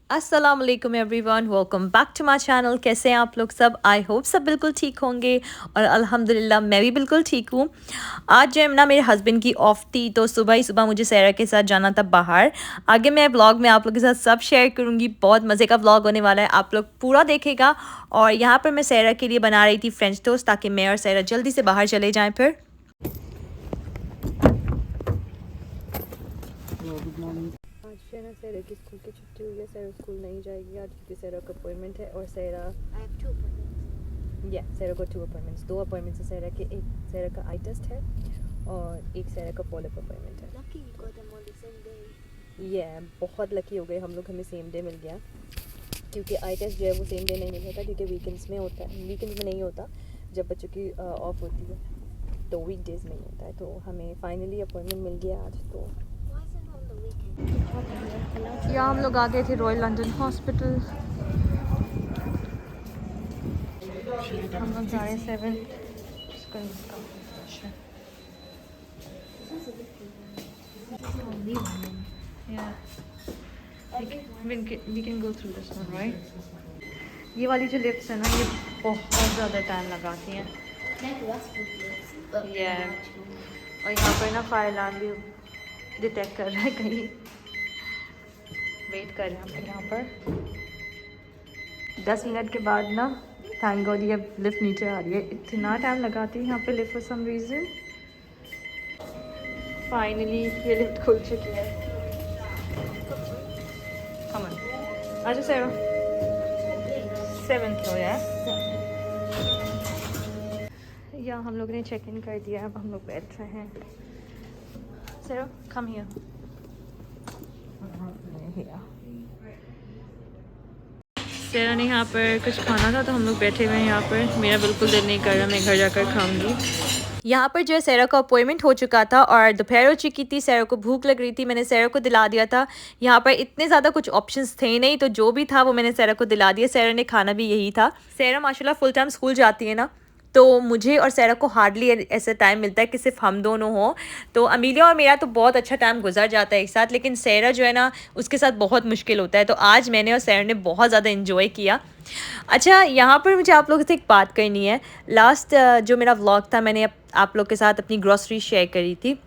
अस्सलाम वालेकुम everyone, welcome back to my channel. कैसे हैं आप लोग सब? आई होप सब बिल्कुल ठीक होंगे और अल्हम्दुलिल्लाह मैं भी बिल्कुल ठीक हूँ। आज जो है ना मेरे हस्बैंड की ऑफ थी, तो सुबह ही सुबह मुझे सैरा के साथ जाना था बाहर। आगे मैं ब्लॉग में आप लोग के साथ सब शेयर करूँगी। बहुत मज़े का ब्लॉग होने वाला है, आप लोग पूरा देखेगा। और यहाँ पर मैं सैरा के लिए बना रही थी फ्रेंच टोस्ट, ताकि मैं और सैरा जल्दी से बाहर चले जाएँ। फिर आज जो है सैरा की स्कूल की छुट्टी हुई है। सैरा स्कूल नहीं जाएगी आज क्योंकि सैरा का अपॉइंटमेंट है। और सैरा सैरा को 2 अपॉइंटमेंट्स, 2 अपॉइंटमेंट्स है सैरा के। एक सैरा का आई टेस्ट है और एक सैरा का पॉलिप अपॉइंटमेंट है। बहुत लकी हो गए हम लोग, हमें सेम डे मिल गया। क्योंकि आई टेस्ट जो है वो सेम डे नहीं मिल होता, क्योंकि वीकेंड्स में होता है। वीकेंड्स में नहीं होता, जब बच्चों की ऑफ होती है तो वीकडेज में ही होता है। तो हमें फाइनली अपॉइंटमेंट मिल गया आज। तो यहाँ हम लोग आ गए थे रॉयल लंदन हॉस्पिटल। हम लोग जा रहे हैं 7 we can go through this one, right? ये वाली जो लिफ्ट्स है ना, ये बहुत ज़्यादा टाइम लगाती हैं। और यहाँ पर ना फायर अलार्म भी डिटेक्ट कर रहा है कहीं। वेट कर रहे हैं हम यहाँ पर 10 मिनट के बाद ना। थैंक गॉड ये लिफ्ट नीचे आ रही है। इतना टाइम लगाती है यहाँ पे lift for some reason. Finally ये लिफ्ट खुल चुकी है। कम ऑन, अच्छा सैरा 7th फ्लोर है। यहाँ हम लोग ने चेक इन कर दिया। अब हम लोग बैठ रहे हैं। सैरा कम हियर। सैरा ने यहाँ पर कुछ खाना था तो हम लोग बैठे हुए हैं यहाँ पर। मेरा बिल्कुल दिल नहीं कर रहा, मैं घर जाकर खाऊंगी। यहाँ पर जो है सैरा का अपॉइंटमेंट हो चुका था और दोपहर हो चुकी थी। सैरा को भूख लग रही थी, मैंने सैरा को दिला दिया था। यहाँ पर इतने ज़्यादा कुछ ऑप्शंस थे नहीं, तो जो भी था वो मैंने सैरा को दिला दिया। सैरा ने खाना भी यही था। सैरा माशाल्लाह फुल टाइम स्कूल जाती है ना, तो मुझे और सैरा को हार्डली ऐसा टाइम मिलता है कि सिर्फ हम दोनों हों। तो अमीलिया और मेरा तो बहुत अच्छा टाइम गुजर जाता है एक साथ, लेकिन सैरा जो है ना उसके साथ बहुत मुश्किल होता है। तो आज मैंने और सैरा ने बहुत ज़्यादा इन्जॉय किया। अच्छा, यहाँ पर मुझे आप लोगों से एक बात करनी है। लास्ट जो मेरा व्लॉग था, मैंने आप लोग के साथ अपनी ग्रॉसरी शेयर करी थी,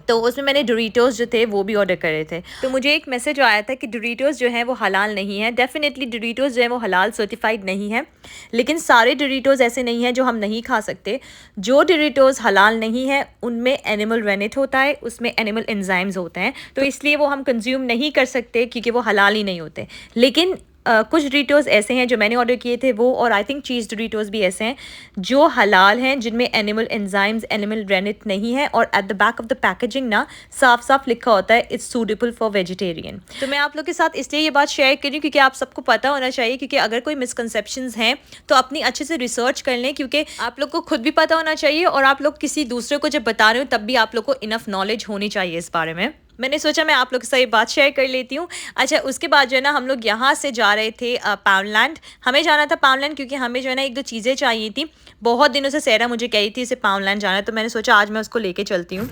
तो उसमें मैंने डोरिटोस जो थे वो भी ऑर्डर करे थे। तो मुझे एक मैसेज आया था कि डोरिटोस जो है वो हलाल नहीं है। डेफिनेटली डोरिटोस जो है वो हलाल सर्टिफाइड नहीं है, लेकिन सारे डोरिटोस ऐसे नहीं हैं जो हम नहीं खा सकते। जो डोरिटोस हलाल नहीं है उनमें एनिमल रेनिट होता है, उसमें एनिमल एंजाइम्स होते हैं, तो इसलिए वो हम कंज्यूम नहीं कर सकते क्योंकि वो हलाल ही नहीं होते। लेकिन कुछ डोरिटोस ऐसे हैं जो मैंने ऑर्डर किए थे वो, और आई थिंक चीज़ डोरिटोस भी ऐसे हैं जो हलाल हैं, जिनमें एनिमल एंजाइम्स एनिमल रेनिट नहीं है। और at the back of the packaging ना साफ साफ लिखा होता है इट्स सूटेबल फॉर वेजिटेरियन। तो मैं आप लोग के साथ इसलिए ये बात शेयर कर रही हूँ क्योंकि आप सबको पता होना चाहिए, क्योंकि अगर कोई मिसकंसेप्शंस हैं तो अपनी अच्छे से रिसर्च कर लें, क्योंकि आप लोग को खुद भी पता होना चाहिए और आप लोग किसी दूसरे को जब बता रहे हो तब भी आप लोग को इनफ नॉलेज होनी चाहिए इस बारे में। मैंने सोचा मैं आप लोग के साथ ये बात शेयर कर लेती हूँ। अच्छा, उसके बाद जो है ना हम लोग यहाँ से जा रहे थे पाउंडलैंड। हमें जाना था पाउंडलैंड क्योंकि हमें जो है ना 1-2 चीज़ें चाहिए थी। बहुत दिनों से सैरा मुझे कही थी इसे पाउंडलैंड जाना है, तो मैंने सोचा आज मैं उसको लेके चलती हूँ।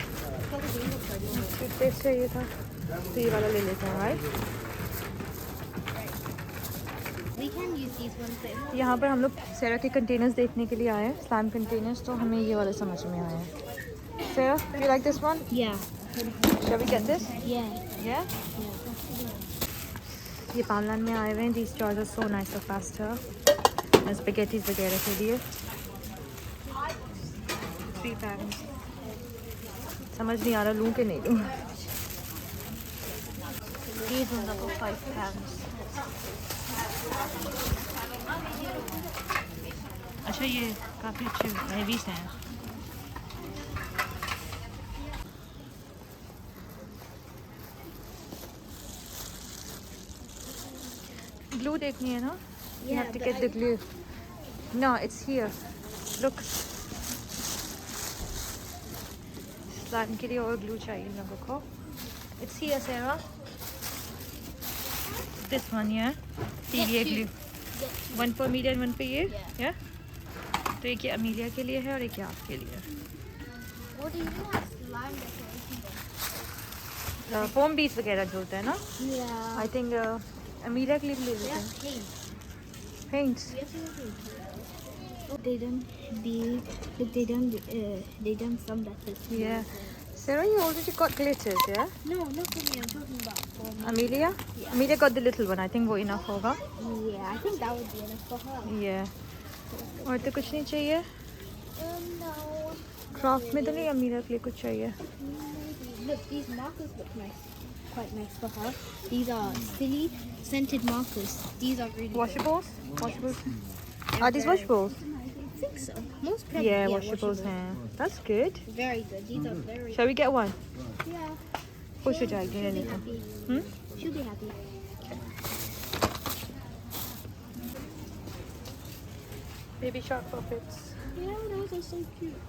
चाहिए था तो ये वाला ले लेते हैं। यहाँ पर हम लोग सैरा के कंटेनर्स देखने के लिए आए हैं, स्लैम कंटेनर्स। तो हमें ये वाला समझ में आया है। सैरा, you like this one? Yeah. Shall we get this? Yeah. Yeah? ये पाउंडलैंड में आए हुए हैं। These stores are so nice, so faster. Spaghettis वगैरह के लिए 3 pounds। समझ नहीं आ रहा लूँ कि नहीं लूँ। These ones are for 5 pounds। अच्छा, ये काफ़ी अच्छे हैवी से हैं। ग्लू देखनी है ना? You have to get the glue. No, it's here. Look. Slime के लिए और ग्लू चाहिए इन लोगों को। It's here, Sarah. This one, yeah. PVA glue. One for Amelia and one for you. Yeah. तो एक ये अमीलिया के लिए है और एक ये आपके लिए। What do you want? Slime decoration. Foam बीस वगैरह जो होता है ना, Yeah. आई थिंक अमीरा के लिए भी ले लेते Yeah, हैं paint. Paints Yes, oh, they done look, they done some letters. Yeah. Sarah, you already got glitters, yeah? No, not for me. I'm talking about for me. Amelia? Yeah. Amelia got the little one. I think वो enough होगा. Yeah, I think that would be enough for her. Yeah. और तो कुछ नहीं चाहिए? No. Craft में तो नहीं अमीरा के लिए कुछ चाहिए. Maybe. Look, these markers look nice. Quite nice for her. These are silly scented markers. These are really good. Washables? Washables? Are these washables? I think so. Most probably. Yeah, washables हैं. That's good. Very good. These are very Shall we get one? Yeah. खुश हो जाएगी She'll लेने be को. happy. Hmm? She'll be happy. Baby shark puppets. Yeah, those are so cute.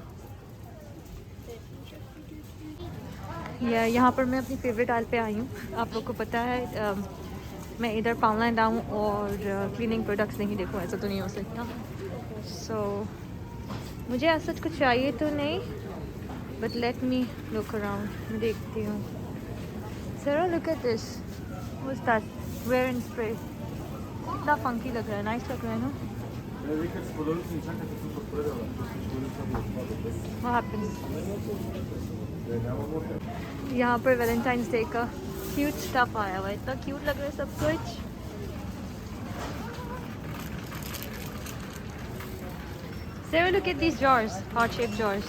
या यहाँ पर मैं अपनी फेवरेट आइल पे आई हूँ. आप लोग को पता है मैं इधर पाउनलैंड आऊँ और क्लीनिंग प्रोडक्ट्स नहीं देखूँ, ऐसा तो नहीं हो सकता. सो मुझे ऐसा कुछ चाहिए तो नहीं, but let me look around. मैं देखती हूँ. Sarah, look at this. What's that? Wear and spray. कितना फंकी लग रहा है. नाइस लग रहा है ना. What happens? यहाँ पर वैलेंटाइंस डे का क्यूट स्टफ आया हुआ है. इतना क्यूट लग रहा है सब कुछ. Sarah, look at these jars, heart-shaped jars.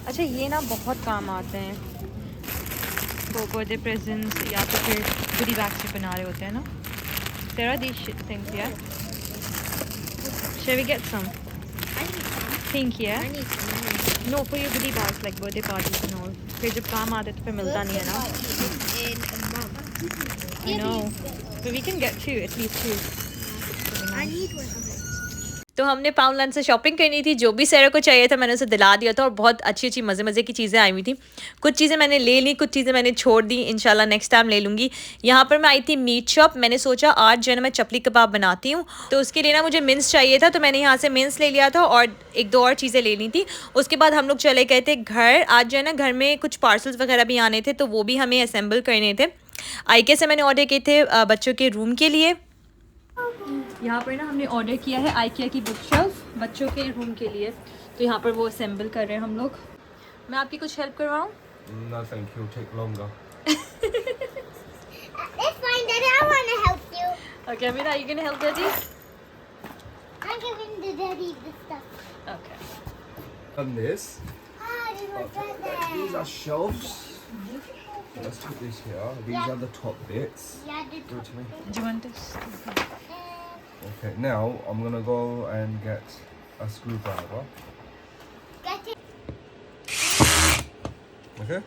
अच्छा, ये ना बहुत काम आते हैं वो बर्थडे प्रेजेंट्स या तो फिर गुडी बैग्स भी बना रहे होते हैं ना. Sarah, these things, yeah? Shall we get some? I need some. Pink, yeah? I need some. No, for your goodie bags like birthday parties and all. फिर जब काम आते तो फिर मिलता नहीं है ना. In a month. I know. But we can get two, at least two. I need one of it. तो हमने पाउनलैंड से शॉपिंग करनी थी. जो भी सैरा को चाहिए था मैंने उसे दिला दिया था और बहुत अच्छी अच्छी मज़े मज़े की चीज़ें आई हुई थी. कुछ चीज़ें मैंने ले ली, कुछ चीज़ें मैंने छोड़ दी. इंशाल्लाह नेक्स्ट टाइम ले लूँगी. यहाँ पर मैं आई थी मीट शॉप. मैंने सोचा आज जो है ना मैं चपली कबाब बनाती हूँ, तो उसके लिए ना मुझे मिन्स चाहिए था. तो मैंने यहाँ से मिन्स ले लिया था और एक दो और चीज़ें लेनी थी. उसके बाद हम लोग चले गए थे घर. आज जो है ना घर में कुछ पार्सल्स वगैरह भी आने थे, तो वो भी हमें असेंबल करने थे. आईके से मैंने ऑर्डर किए थे बच्चों के रूम के लिए. यहाँ पर ना हमने ऑर्डर किया है आइकिया की बुक शेल्फ बच्चों के रूम के लिए. तो यहाँ पर वो असेंबल कर रहे हैं हम लोग. मैं आपकी कुछ help करवाऊँ? No, thank you. It'll take longer. It's fine, Daddy. I want to help you. Okay, Amira, are you gonna help Daddy? I'm giving the daddy the stuff. Okay. And this. These are These presents. are shelves. Let's put this here. These are the top bits. Yeah, the Give it to me. Do you want this? Okay, now I'm gonna go and get a screwdriver. Get it. Okay?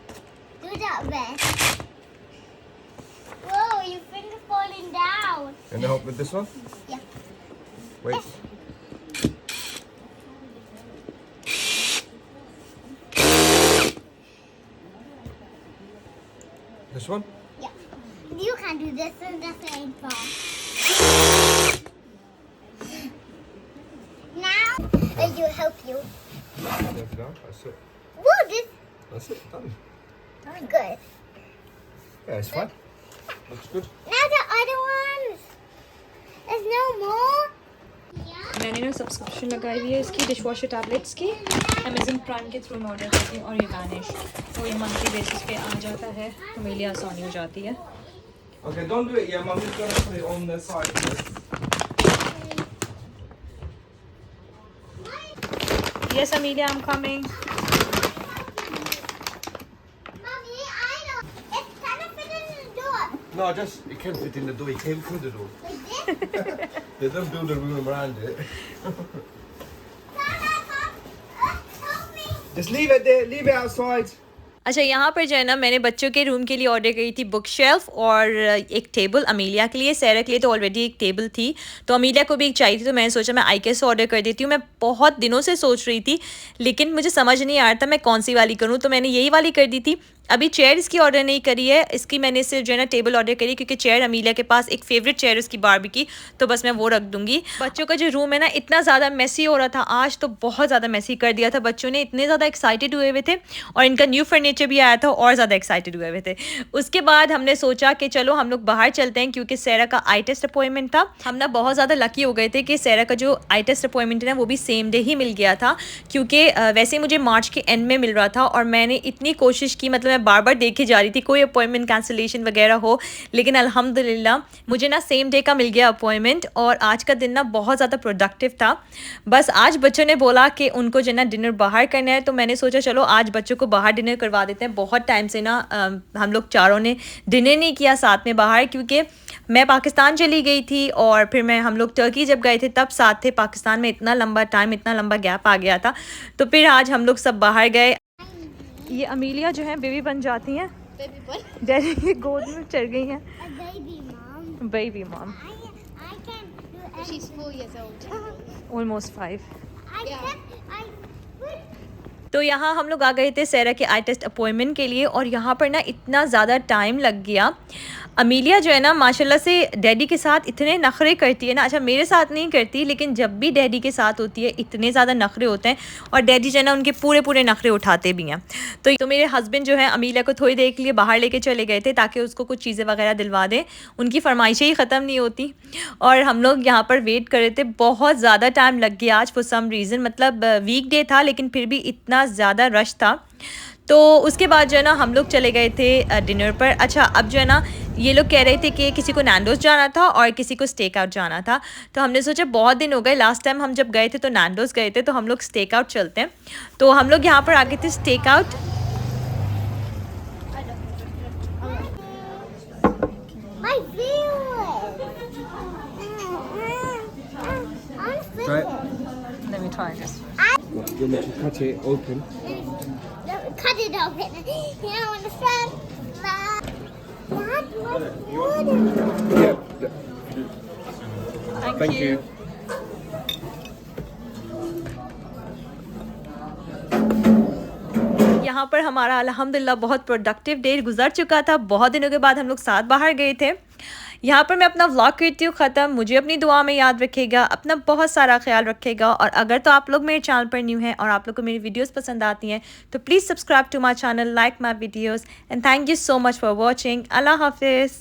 Do that best. Whoa, your finger falling down. Can you help with this one? Yeah. Wait. This one? Yeah. You can do this in the same part. Now, it will help you. There we go. That's it. Whoa, this That's it. Done. is good. Yeah, it's fine. Looks good. Now the other ones. There's no more. Yeah. मैंने ना subscription लगाई हुई है इसकी dishwasher tablets की. Amazon prime के through order करती हूँ और ये वैनिश तो ये मंथली बेसिस पे आ जाता है, तो मेरे लिए आसानी हो जाती है. Okay, don't do it yet. Mum is gonna put it on the side first. Yes, Amelia, I'm coming. Mommy, I know. It's kind of fit in the door. No, just it can't fit in the door. It came through the door. Like this. They don't build a room around it. Help me. Just leave it there. Leave it outside. अच्छा, यहाँ पर जो है ना मैंने बच्चों के room के लिए ऑर्डर करी थी बुक शेल्फ और एक टेबल अमीलिया के लिए. सैरा के लिए तो ऑलरेडी एक टेबल थी, तो अमीलिया को भी एक चाहिए थी. तो मैंने सोचा मैं आईके से ऑर्डर कर देती हूँ. मैं बहुत दिनों से सोच रही थी लेकिन मुझे समझ नहीं आ रहा था मैं कौन सी वाली करूँ, तो मैंने यही वाली कर दी थी. अभी चेयर इसकी ऑर्डर नहीं करी है, इसकी मैंने सिर्फ जो है ना टेबल ऑर्डर करी, क्योंकि चेयर अमीलिया के पास एक फेवरेट चेयर उसकी बारबी की, तो बस मैं वो रख दूंगी। बच्चों का जो रूम है ना इतना ज़्यादा मेसी हो रहा था आज, तो बहुत ज़्यादा मेसी कर दिया था बच्चों ने, इतने ज़्यादा एक्साइटेड हुए हुए थे, और इनका न्यू फर्नीचर भी आया था और ज़्यादा एक्साइटेड हुए हुए थे। उसके बाद हमने सोचा कि चलो हम लोग बाहर चलते हैं, क्योंकि सैरा का आई टेस्ट अपॉइंटमेंट था। हम ना बहुत ज़्यादा लकी हो गए थे कि सैरा का जो आई टेस्ट अपॉइंटमेंट है ना वो भी सेम डे ही मिल गया था, क्योंकि वैसे मुझे मार्च के एंड में मिल रहा था, और मैंने इतनी कोशिश की, मतलब मैं बार बार देखे जा रही थी कोई अपॉइंटमेंट कैंसिलेशन वगैरह हो, लेकिन अल्हम्दुलिल्लाह मुझे ना सेम डे का मिल गया अपॉइंटमेंट, और आज का दिन ना बहुत ज़्यादा प्रोडक्टिव था। बस आज बच्चों ने बोला कि उनको जो ना डिनर बाहर करना है, तो मैंने सोचा चलो आज बच्चों को बाहर डिनर करवा देते हैं। बहुत टाइम से ना हम लोग चारों ने डिनर नहीं किया साथ में बाहर, क्योंकि मैं पाकिस्तान चली गई थी और फिर हम लोग टर्की जब गए थे तब साथ थे। पाकिस्तान में इतना लंबा टाइम, इतना लंबा गैप आ गया था, तो फिर आज हम लोग सब बाहर गए। ये अमीलिया जो है बेबी बन जाती हैं, डैडी की गोद में चढ़ गई हैं। Baby mom She's 4 years old. Almost 5। तो यहाँ हम लोग आ गए थे सैरा के आई टेस्ट अपॉइंटमेंट के लिए, और यहाँ पर ना इतना ज़्यादा टाइम लग गया। अमीलिया जो है ना माशाल्लाह से डैडी के साथ इतने नखरे करती है ना, अच्छा मेरे साथ नहीं करती, लेकिन जब भी डैडी के साथ होती है इतने ज़्यादा नखरे होते हैं, और डैडी जो है ना उनके पूरे पूरे नखरे उठाते भी हैं। तो मेरे हस्बैंड जो है अमीलिया को थोड़ी देर के लिए बाहर लेके चले गए थे, ताकि उसको कुछ चीज़ें वगैरह दिलवा दें, उनकी फरमाइशें ही ख़त्म नहीं होती, और हम लोग यहाँ पर वेट कर रहे थे। बहुत ज़्यादा टाइम लग गया आज फॉर सम रीज़न, मतलब वीक डे था लेकिन फिर भी इतना ज़्यादा रश था। तो उसके बाद जो है ना हम लोग चले गए थे डिनर पर। अच्छा अब जो है ना ये लोग कह रहे थे कि किसी को नैंडोस जाना था और किसी को स्टेक आउट जाना था, तो हमने सोचा बहुत दिन हो गए, लास्ट टाइम हम जब गए थे तो नैंडोस गए थे, तो हम लोग स्टेक आउट चलते हैं। तो हम लोग यहाँ पर आ गए थे stake out. My viewers. Right. Let me try this. You want me to cut it open? Cut it open. You know, in the front. That was good. Yeah. Thank you. यहाँ पर हमारा अल्हम्दुलिल्लाह बहुत प्रोडक्टिव डे गुजर चुका था। बहुत दिनों के बाद हम लोग साथ बाहर गए थे। यहाँ पर मैं अपना व्लॉग करती हूँ ख़त्म। मुझे अपनी दुआ में याद रखेगा, अपना बहुत सारा ख्याल रखेगा, और अगर तो आप लोग मेरे चैनल पर न्यू हैं और आप लोग को मेरी वीडियोस पसंद आती हैं तो please subscribe to my channel, like my videos, and thank you so much for watching. अल्लाह हाफिज़।